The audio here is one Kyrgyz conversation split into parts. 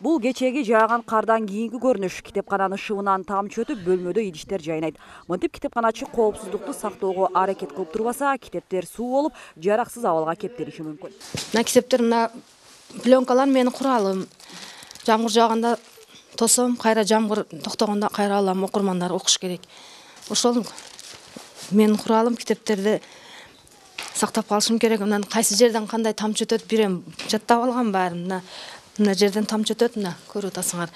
Бул кечеги жааган кардан кийинки көрүнүш. Китепкананын шыбынан тамчы өтүп, бөлмөдө идиштер жайнайт. Мынтип китепканачы коопсуздукту сактоого аракет кылып турбаса, китептер суу болуп, жараксыз абалга кептелиши мүмкүн. Мына китептер, мына пленкалар менин куралым. Жамгыр жааганда тосом, кайра жамгыр токтогондо кайра алам, окурмандар окуш керек. Ошол менин куралым, китептерди сактап калышым керек. Мына кайсы жерден кандай тамчы өтөт, бирем жаттап алгам баарын. Мына жерден тамчы өтөт, мына көрүп атасыңар.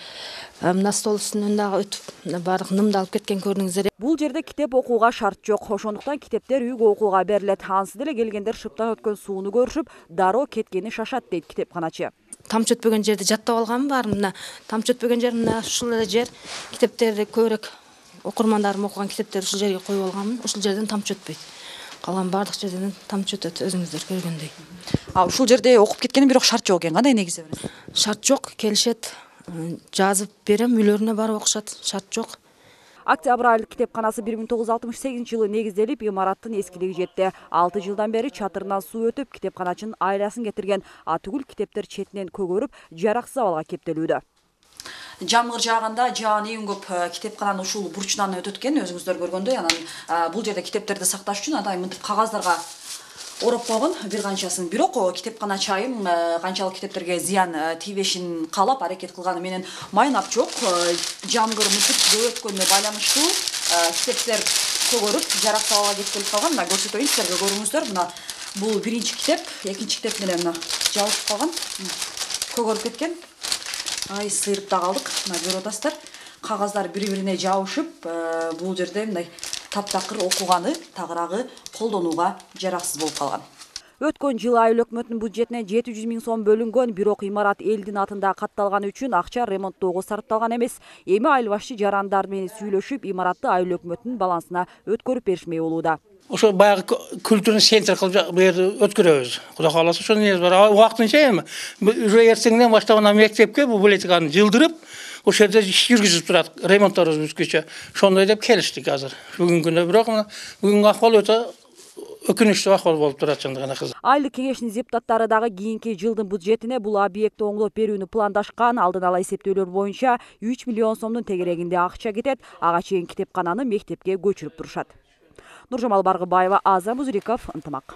Мына стол үстүнөн дагы өтүп, баардык нымды алып кеткен көрдүңүздөр. Бул жерде китеп окууга шарт жок. Ошондуктан китептер үйгө окууга берилет. Ансыз деле келгендер шыптан өткөн сууну көрүшүп, дароо кеткени шашат дейт китепканачы. Тамчы өтпөгөн жерди жаттап алгам баарын. Мына тамчы өтпөгөн жер, мына ушул эле жер. Китептерди көбүрөөк окурмандарым окуган китептерди ушул жерге коюп алгам. Ушул жерден тамчы өтпөйт. Калган баардык жерден тамчы өтөт, өзүңүздөр көргөндөй. Ушул жерде окуп кеткени бирок шарт жок экен. Кандай негизи бар? Шарт жок, келишет. Жазып берем, үйлөрүнө барып окушат. Шарт жок. Октябрь китепканасы 1968 жылы негизделип, имараттын эскилиги жетти. 6 жылдан бери чатырынан суу өтүп, китепканачынын айласын кетирген. Атүгүл китептер четинен көгөрүп, жараксыз абалга кептелүүдө. Жамгыр жааганда жаан эң көп китепкананын ушул бурчунан өтөт экен, өзүңүздөр көргөндөй. Анан бул жерде китептерди сакташ үчүн адай мынтип кагаздарга ороп койгон бир канчасын. Бирок китепканачы айым канчалык китептерге зыян тийбешин каалап аракет кылганы менен майнап жок. Жамгыр мынтип көп өткөнүнө байланыштуу китептер көгөрүп, жараксыз абалга кетип калган. Мына көрсөтөйүн силерге, көрүңүздөр. Мына бул биринчи китеп, экинчи китеп менен мына жабылып калган, көгөрүп кеткен. Ай, сыйрып да калдык. Мына көрүп атасыздар. Кагаздар бири-бирине жабышып, бул жерде мындай таптакыр окуганы, тагыраагы колдонууга жараксыз болуп калган. Өткөн жылы айыл өкмөтүнүн бюджетине 700 000 сом бөлүнгөн, бирок имарат элдин атында катталганы үчүн акча ремонттоого сарпталган эмес. Эми айыл башчы жарандар менен сүйлөшүп, имаратты айыл өкмөтүнүн балансына өткөрүп беришмей болууда. Ошо баягы культурный центр кылып бу жерди өткөрөбүз. Кудай кааласа ошо эмес бар. Убактынча эми уже эртеңден баштап ана мектепке бу библиотеканы жылдырып, ошол жерде иш жүргүзүп турат, ремонтторубуз бүткүчө. Ошондой деп келиштик азыр. Бүгүнкү күндө бирок мына бүгүнкү акыбал өтө өкүнүчтүү акыбал болуп турат чындыгына кызым. Айлык кеңештин депутаттары дагы кийинки жылдын бюджетине бул объектти оңдоп берүүнү пландашкан. Алдын ала эсептөөлөр боюнча 3 миллион сомдун тегерегинде акча кетет. Ага чейин китепкананы мектепке көчүрүп турушат. Нуржамал Баргыбаева, Аза Музриков, Ынтымак.